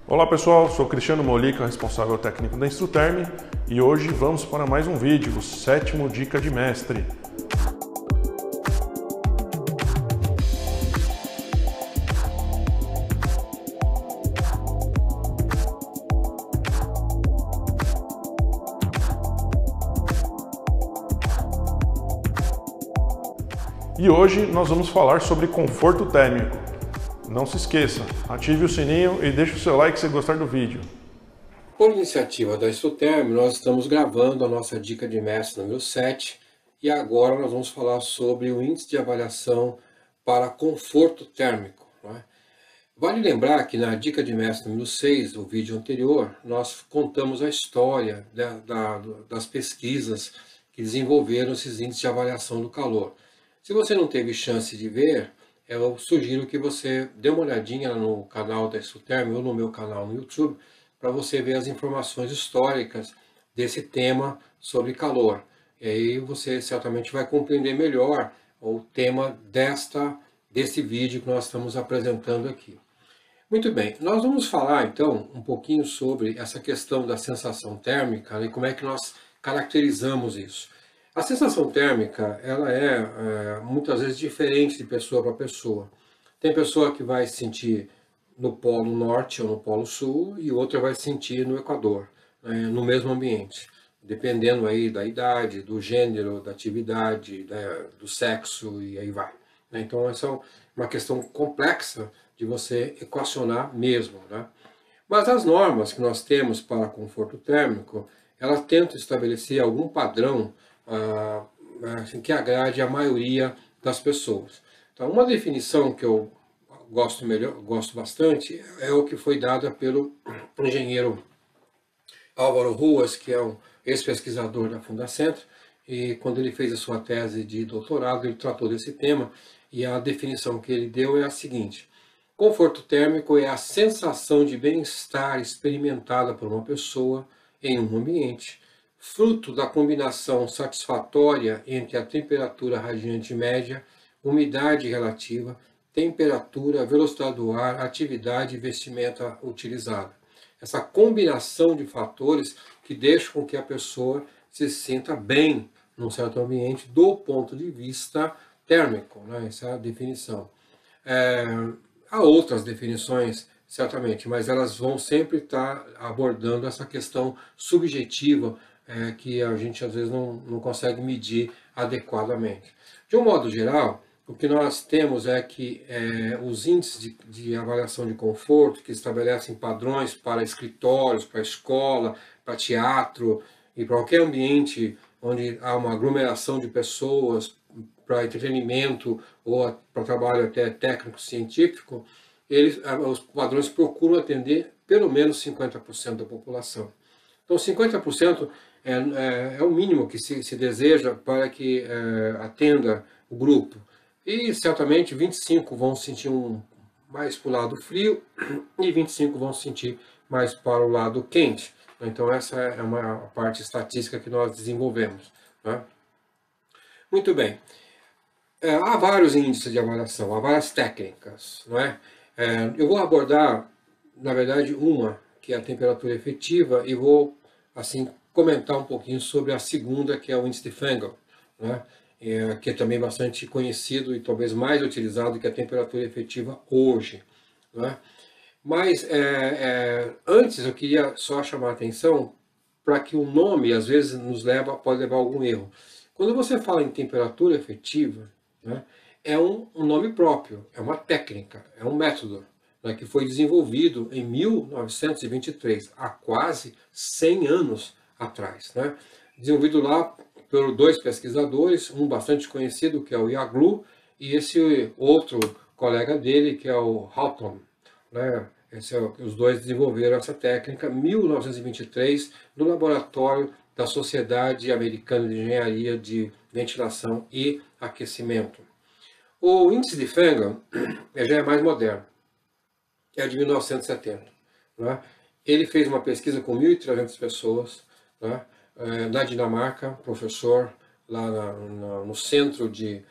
Olá pessoal, sou Cristiano Molica, responsável técnico da Instruterm, e hoje vamos para mais um vídeo, o 7º Dica de Mestre. E hoje nós vamos falar sobre conforto térmico. Não se esqueça, ative o sininho e deixe o seu like se gostar do vídeo. Por iniciativa da Instruterm, nós estamos gravando a nossa dica de mestre número 7 e agora nós vamos falar sobre o índice de avaliação para conforto térmico. Não é? Vale lembrar que na dica de mestre número 6, o vídeo anterior, nós contamos a história das pesquisas que desenvolveram esses índices de avaliação do calor. Se você não teve chance de ver, eu sugiro que você dê uma olhadinha no canal da Instruterm ou no meu canal no YouTube para você ver as informações históricas desse tema sobre calor. E aí você certamente vai compreender melhor o tema desse vídeo que nós estamos apresentando aqui. Muito bem, nós vamos falar então um pouquinho sobre essa questão da sensação térmica e como é que nós caracterizamos isso. A sensação térmica, ela é muitas vezes diferente de pessoa para pessoa. Tem pessoa que vai sentir no polo norte ou no polo sul e outra vai sentir no equador, né, no mesmo ambiente, dependendo aí da idade, do gênero, da atividade, do sexo e aí vai. Então essa é uma questão complexa de você equacionar mesmo, né? Mas as normas que nós temos para conforto térmico, elas tentam estabelecer algum padrão assim, que agrade a maioria das pessoas. Então, uma definição que eu gosto bastante é o que foi dada pelo engenheiro Álvaro Ruas, que é um ex-pesquisador da Fundacentro, e quando ele fez a sua tese de doutorado, ele tratou desse tema, e a definição que ele deu é a seguinte: conforto térmico é a sensação de bem-estar experimentada por uma pessoa em um ambiente, fruto da combinação satisfatória entre a temperatura radiante média, umidade relativa, temperatura, velocidade do ar, atividade e vestimenta utilizada. Essa combinação de fatores que deixam com que a pessoa se sinta bem num certo ambiente do ponto de vista térmico, né? Essa é a definição. Há outras definições, certamente, mas elas vão sempre estar abordando essa questão subjetiva que a gente às vezes não consegue medir adequadamente. De um modo geral, o que nós temos é que os índices de avaliação de conforto, que estabelecem padrões para escritórios, para escola, para teatro e para qualquer ambiente onde há uma aglomeração de pessoas, para entretenimento ou para trabalho até técnico-científico, os padrões procuram atender pelo menos 50% da população. Então, 50% é o mínimo que se deseja para que atenda o grupo. E, certamente, 25 vão sentir mais para o lado frio e 25 vão sentir mais para o lado quente. Então, essa é uma parte estatística que nós desenvolvemos, né? Muito bem. Há vários índices de avaliação, há várias técnicas, não é? Eu vou abordar, na verdade, uma, que é a temperatura efetiva, e vou, assim, comentar um pouquinho sobre a segunda, que é o índice de Fengel, né? Que é também bastante conhecido e talvez mais utilizado que a temperatura efetiva hoje, né? Mas, antes, eu queria só chamar a atenção para que o nome, às vezes, pode levar a algum erro. Quando você fala em temperatura efetiva, né, é um nome próprio, é uma técnica, é um método, né, que foi desenvolvido em 1923, há quase 100 anos atrás, né? Desenvolvido lá por dois pesquisadores, um bastante conhecido, que é o Yaglu, e esse outro colega dele, que é o Houghton, né? Os dois desenvolveram essa técnica em 1923 no laboratório da Sociedade Americana de Engenharia de Ventilação e Aquecimento. O índice de Fengel já é mais moderno, é de 1970. Né? Ele fez uma pesquisa com 1.300 pessoas, né? Na Dinamarca, professor lá no Centro de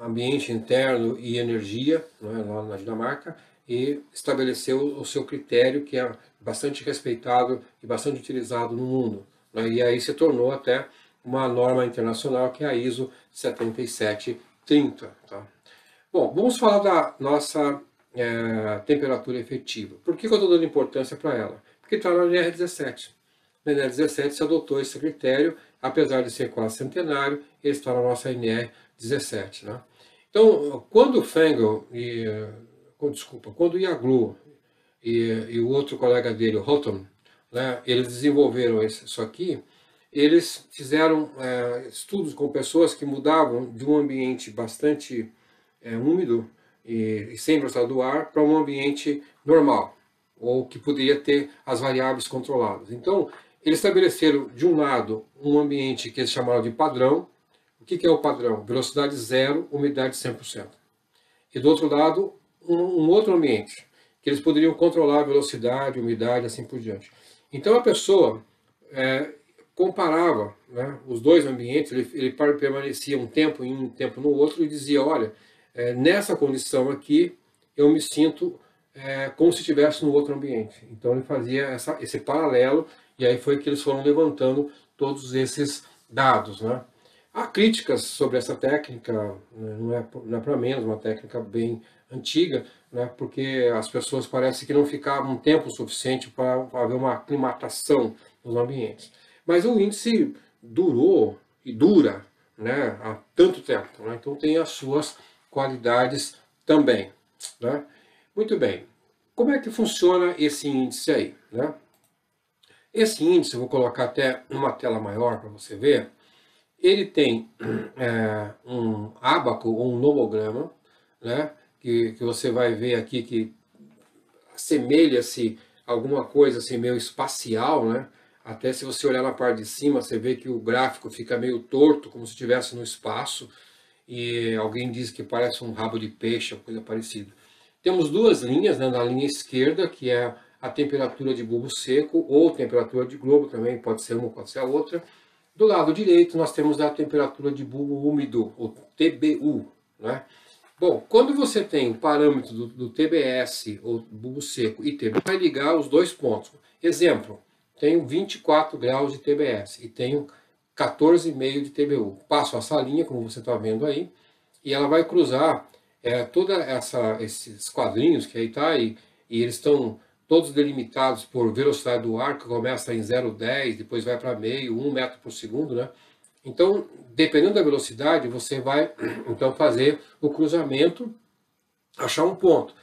Ambiente Interno e Energia, né? Lá na Dinamarca, e estabeleceu o seu critério, que é bastante respeitado e bastante utilizado no mundo, né? E aí se tornou até uma norma internacional, que é a ISO 7730. Tá? Bom, vamos falar da nossa temperatura efetiva. Por que eu estou dando importância para ela? Porque está na NR17. Na NR17 se adotou esse critério, apesar de ser quase centenário, ele está na nossa NR17. Né? Então, quando o Fengel quando o Iaglu e o outro colega dele, o Houghton, né, eles desenvolveram isso aqui, eles fizeram estudos com pessoas que mudavam de um ambiente bastante úmido e sem velocidade do ar para um ambiente normal, ou que poderia ter as variáveis controladas. Então, eles estabeleceram, de um lado, um ambiente que eles chamaram de padrão. O que é o padrão? Velocidade zero, umidade 100%. E do outro lado, um outro ambiente, que eles poderiam controlar a velocidade, umidade, assim por diante. Então a pessoa comparava, né, os dois ambientes, ele permanecia um tempo em um tempo no outro e dizia, olha, nessa condição aqui eu me sinto como se estivesse no outro ambiente. Então ele fazia esse paralelo, e aí foi que eles foram levantando todos esses dados, né? Há críticas sobre essa técnica, né, não é para menos, uma técnica bem antiga, né, porque as pessoas parecem que não ficavam tempo suficiente para haver uma aclimatação nos ambientes. Mas o índice durou e dura, né, há tanto tempo, né, então tem as suas qualidades também. Né? Muito bem, como é que funciona esse índice aí? Né? Esse índice, eu vou colocar até numa tela maior para você ver, ele tem um ábaco ou um nomograma, né, que você vai ver aqui que assemelha-se alguma coisa assim meio espacial, né? Até se você olhar na parte de cima, você vê que o gráfico fica meio torto, como se estivesse no espaço, e alguém diz que parece um rabo de peixe, ou coisa parecida. Temos duas linhas, né, na linha esquerda, que é a temperatura de bulbo seco, ou temperatura de globo também, pode ser uma, pode ser a outra. Do lado direito, nós temos a temperatura de bulbo úmido, ou TBU. Né? Bom, quando você tem o parâmetro do TBS, ou bulbo seco, e TBU, vai ligar os dois pontos. Exemplo, tenho 24 graus de TBS e tenho 14,5 de TBU. Passo essa linha, como você está vendo aí, e ela vai cruzar toda esses quadrinhos que aí está, e eles estão todos delimitados por velocidade do ar, que começa em 0,10, depois vai para meio, 1 metro por segundo, né? Então, dependendo da velocidade, você vai então fazer o cruzamento, achar um ponto.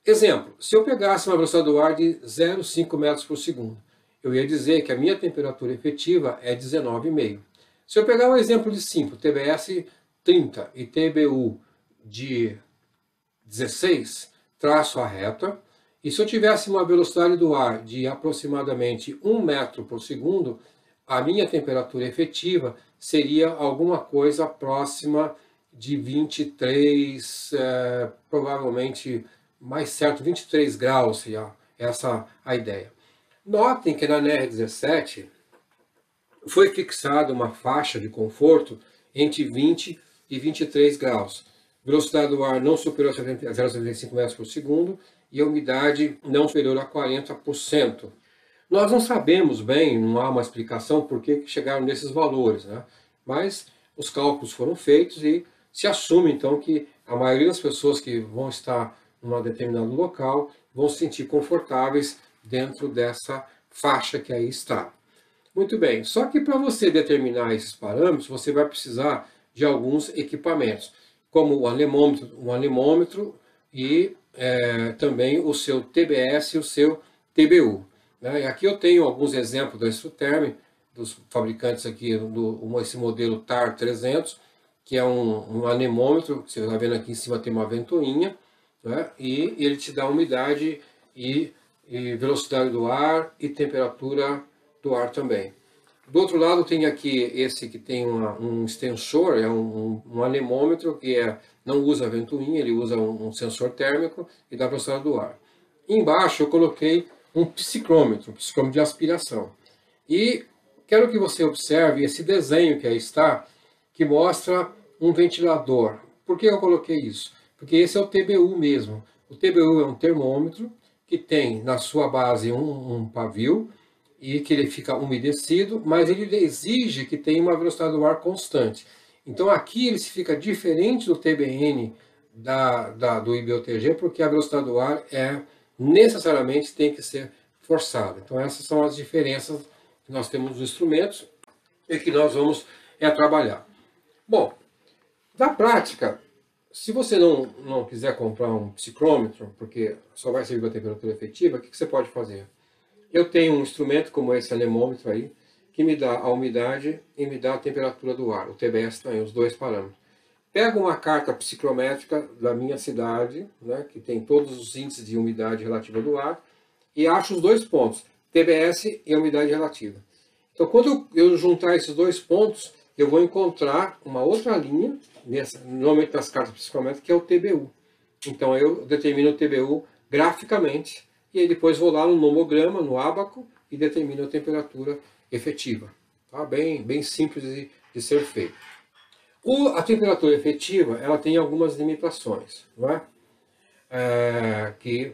Exemplo, se eu pegasse uma velocidade do ar de 0,5 metros por segundo, eu ia dizer que a minha temperatura efetiva é 19,5. Se eu pegar um exemplo de 5, TBS 30 e TBU de 16, traço a reta. E se eu tivesse uma velocidade do ar de aproximadamente 1 metro por segundo, a minha temperatura efetiva seria alguma coisa próxima de 23, provavelmente mais certo, 23 graus, seria essa a ideia. Notem que na NR17 foi fixada uma faixa de conforto entre 20 e 23 graus. Velocidade do ar não superior a 0,75 metros por segundo, e a umidade não superior a 40%. Nós não sabemos bem, não há uma explicação por que chegaram nesses valores, né? Mas os cálculos foram feitos e se assume então que a maioria das pessoas que vão estar em um determinado local vão se sentir confortáveis dentro dessa faixa que aí está. Muito bem, só que para você determinar esses parâmetros, você vai precisar de alguns equipamentos, como o anemômetro e também o seu TBS e o seu TBU. Né? E aqui eu tenho alguns exemplos da Exotherm, dos fabricantes aqui, esse modelo TAR 300, que é um anemômetro, você está vendo aqui em cima tem uma ventoinha, né? E ele te dá umidade e velocidade do ar e temperatura do ar também. Do outro lado tem aqui esse que tem um extensor, é um anemômetro que não usa ventoinha, ele usa um sensor térmico e dá velocidade do ar. Embaixo eu coloquei um psicrômetro de aspiração. E quero que você observe esse desenho que aí está, que mostra um ventilador. Por que eu coloquei isso? Porque esse é o TBU mesmo. O TBU é um termômetro que tem na sua base um pavio e que ele fica umedecido, mas ele exige que tenha uma velocidade do ar constante. Então aqui ele fica diferente do TBN do IBOTG, porque a velocidade do ar necessariamente tem que ser forçada. Então essas são as diferenças que nós temos nos instrumentos e que nós vamos trabalhar. Bom, na prática, se você não quiser comprar um psicrômetro, porque só vai servir para a temperatura efetiva, o que você pode fazer? Eu tenho um instrumento como esse anemômetro aí, que me dá a umidade e me dá a temperatura do ar, o TBS também, os dois parâmetros. Pego uma carta psicrométrica da minha cidade, né, que tem todos os índices de umidade relativa do ar, e acho os dois pontos, TBS e umidade relativa. Então, quando eu juntar esses dois pontos, eu vou encontrar uma outra linha, normalmente nas cartas psicométricas, que é o TBU. Então, eu determino o TBU graficamente, e aí depois vou lá no nomograma, no ábaco, e determino a temperatura efetiva. Tá? Bem simples de ser feito. A temperatura efetiva, ela tem algumas limitações, não é? Que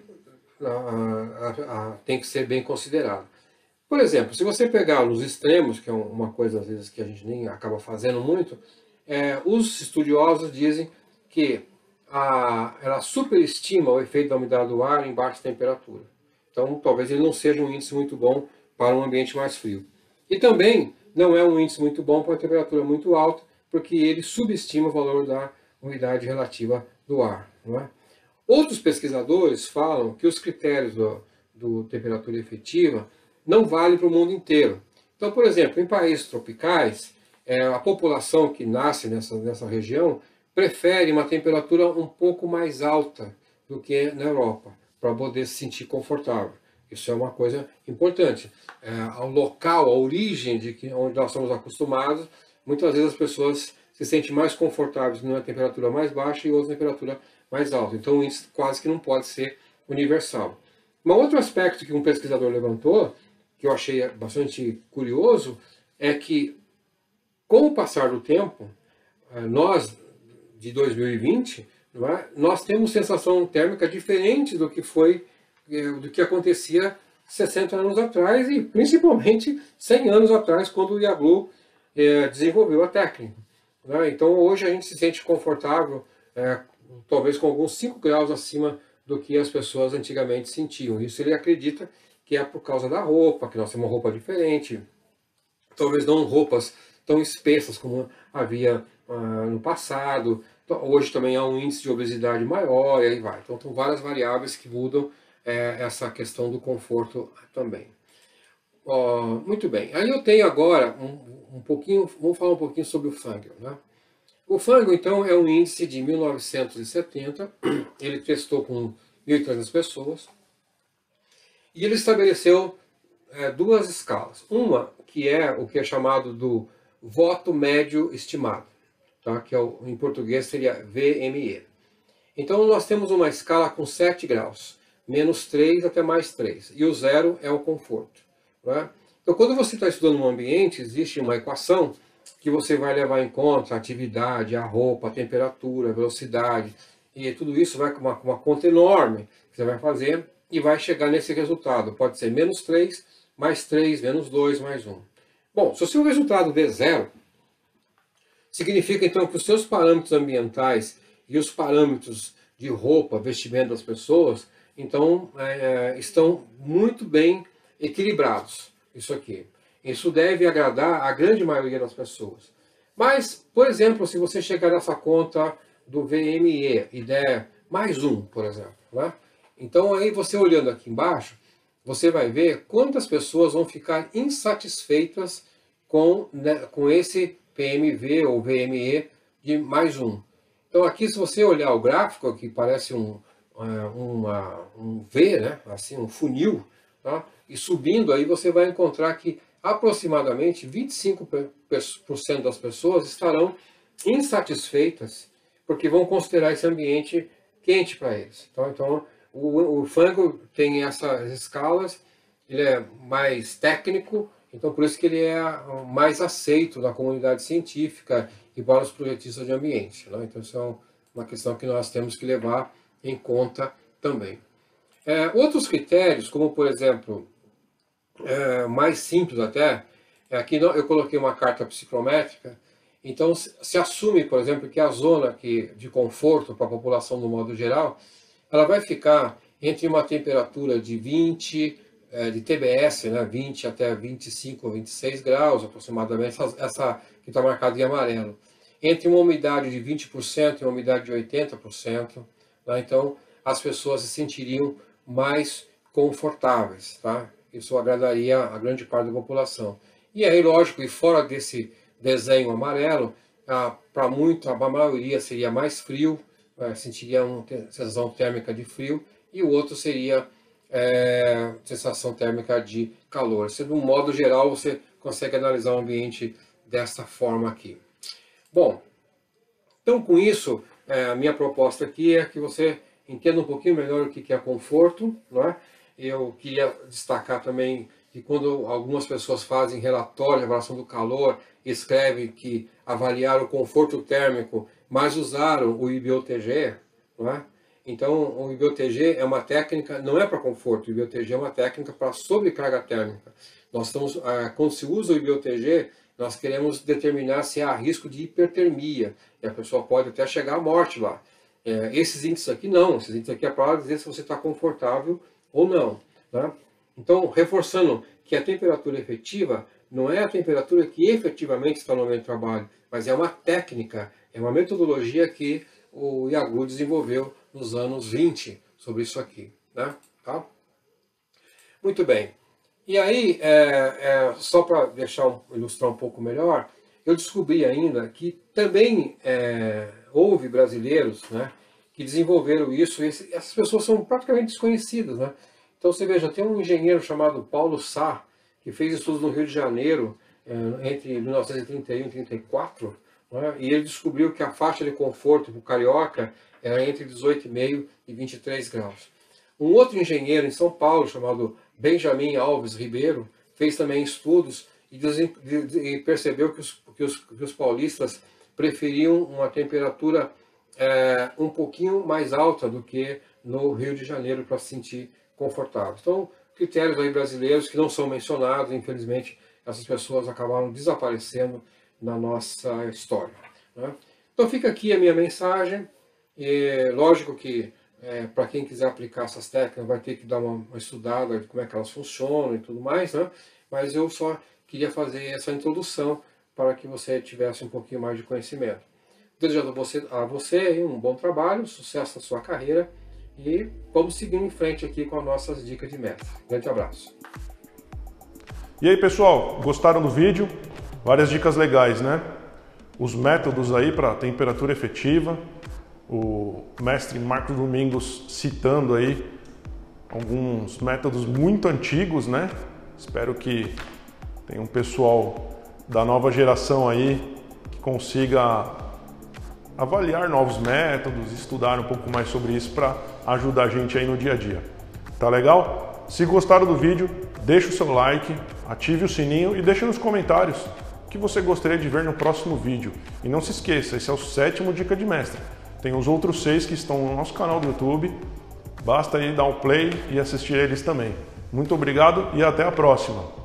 tem que ser bem considerada. Por exemplo, se você pegar nos extremos, que é uma coisa às vezes que a gente nem acaba fazendo muito, os estudiosos dizem que ela superestima o efeito da umidade do ar em baixa temperatura. Então, talvez ele não seja um índice muito bom para um ambiente mais frio. E também não é um índice muito bom para uma temperatura muito alta, porque ele subestima o valor da umidade relativa do ar. Não é? Outros pesquisadores falam que os critérios do temperatura efetiva não valem para o mundo inteiro. Então, por exemplo, em países tropicais, a população que nasce nessa região prefere uma temperatura um pouco mais alta do que na Europa, para poder se sentir confortável. Isso é uma coisa importante. Ao local, a origem onde nós estamos acostumados, muitas vezes as pessoas se sentem mais confortáveis numa temperatura mais baixa e outra temperatura mais alta. Então isso quase que não pode ser universal. Um outro aspecto que um pesquisador levantou, que eu achei bastante curioso, é que com o passar do tempo, nós de 2020, não é, nós temos sensação térmica diferente do que acontecia 60 anos atrás e principalmente 100 anos atrás, quando o Yaglu desenvolveu a técnica. Né? Então hoje a gente se sente confortável, talvez com alguns 5 graus acima do que as pessoas antigamente sentiam. Isso ele acredita que é por causa da roupa, que nós temos uma roupa diferente, talvez não roupas tão espessas como havia no passado. Então, hoje também há um índice de obesidade maior e aí vai. Então, são várias variáveis que mudam essa questão do conforto também. Muito bem. Aí eu tenho agora vamos falar um pouquinho sobre o Fangio. Né? O Fangio, então, é um índice de 1970. Ele testou com 1.300 pessoas. E ele estabeleceu duas escalas. Uma que é o que é chamado do voto médio estimado, tá? Que em português seria VME. Então nós temos uma escala com 7 graus, menos 3 até mais 3, e o 0 é o conforto. Né? Então quando você está estudando um ambiente, existe uma equação que você vai levar em conta a atividade, a roupa, a temperatura, a velocidade, e tudo isso vai com uma conta enorme que você vai fazer e vai chegar nesse resultado. Pode ser menos 3, mais 3, menos 2, mais 1. Bom, se o seu resultado der 0, significa então que os seus parâmetros ambientais e os parâmetros de roupa, vestimento das pessoas, então estão muito bem equilibrados. Isso aqui. Isso deve agradar a grande maioria das pessoas. Mas, por exemplo, se você chegar nessa conta do VME e der mais 1, por exemplo, né? Então aí você olhando aqui embaixo, você vai ver quantas pessoas vão ficar insatisfeitas com esse PMV ou VME de mais 1. Então aqui, se você olhar o gráfico, aqui parece um V, né? Assim, um funil, tá? E subindo aí você vai encontrar que aproximadamente 25% das pessoas estarão insatisfeitas porque vão considerar esse ambiente quente para eles. Então o Fangio tem essas escalas, ele é mais técnico, então por isso que ele é mais aceito na comunidade científica e para os projetistas de ambiente. Né? Então isso é uma questão que nós temos que levar em conta também. Outros critérios, como por exemplo, mais simples até, aqui eu coloquei uma carta psicométrica, então se assume, por exemplo, que a zona de conforto para a população no modo geral, ela vai ficar entre uma temperatura de 20, de TBS, né, 20 até 25 ou 26 graus aproximadamente, essa que está marcada em amarelo, entre uma umidade de 20% e uma umidade de 80%, né, então as pessoas se sentiriam mais confortáveis, tá? Isso agradaria a grande parte da população. E aí, lógico, e fora desse desenho amarelo, para a maioria seria mais frio, sentiria uma sensação térmica de frio, e o outro seria sensação térmica de calor. De um modo geral, você consegue analisar o ambiente dessa forma aqui. Bom, então com isso, a minha proposta aqui é que você entenda um pouquinho melhor o que é conforto, não é? Eu queria destacar também que quando algumas pessoas fazem relatório de avaliação do calor, escrevem que avaliaram o conforto térmico, mas usaram o IBOTG, não é? Então, o IBOTG é uma técnica, não é para conforto, o IBOTG é uma técnica para sobrecarga térmica. Quando se usa o IBOTG, nós queremos determinar se há risco de hipertermia, e a pessoa pode até chegar à morte lá. Esses índices aqui não, esses índices aqui é para dizer se você está confortável ou não. Tá? Então, reforçando que a temperatura efetiva não é a temperatura que efetivamente está no ambiente de trabalho, mas é uma técnica, é uma metodologia que o Yaglu desenvolveu nos anos 20 sobre isso aqui. Né? Tá? Muito bem. E aí, só para ilustrar um pouco melhor, eu descobri ainda que também houve brasileiros, né, que desenvolveram isso, e essas pessoas são praticamente desconhecidas. Né? Então você veja, tem um engenheiro chamado Paulo Sá, que fez estudos no Rio de Janeiro entre 1931 e 1934, né, e ele descobriu que a faixa de conforto para o carioca era entre 18,5 e 23 graus. Um outro engenheiro em São Paulo, chamado Benjamin Alves Ribeiro, fez também estudos e percebeu que os paulistas preferiam uma temperatura um pouquinho mais alta do que no Rio de Janeiro para se sentir confortável. Então, critérios aí brasileiros que não são mencionados, infelizmente, essas pessoas acabaram desaparecendo na nossa história. Né? Então fica aqui a minha mensagem. Lógico que para quem quiser aplicar essas técnicas vai ter que dar uma estudada de como é que elas funcionam e tudo mais, né? Mas eu só queria fazer essa introdução para que você tivesse um pouquinho mais de conhecimento. Desejando a você um bom trabalho, sucesso na sua carreira e vamos seguir em frente aqui com as nossas dicas de mestre. Grande abraço. E aí pessoal, gostaram do vídeo? Várias dicas legais, né? Os métodos aí para temperatura efetiva, o mestre Marcos Domingos citando aí alguns métodos muito antigos, né? Espero que tenha um pessoal da nova geração aí que consiga avaliar novos métodos, estudar um pouco mais sobre isso para ajudar a gente aí no dia a dia. Tá legal? Se gostaram do vídeo, deixa o seu like, ative o sininho e deixe nos comentários o que você gostaria de ver no próximo vídeo. E não se esqueça, esse é o 7º Dica de Mestre. Tem os outros 6 que estão no nosso canal do YouTube. Basta aí dar um play e assistir eles também. Muito obrigado e até a próxima!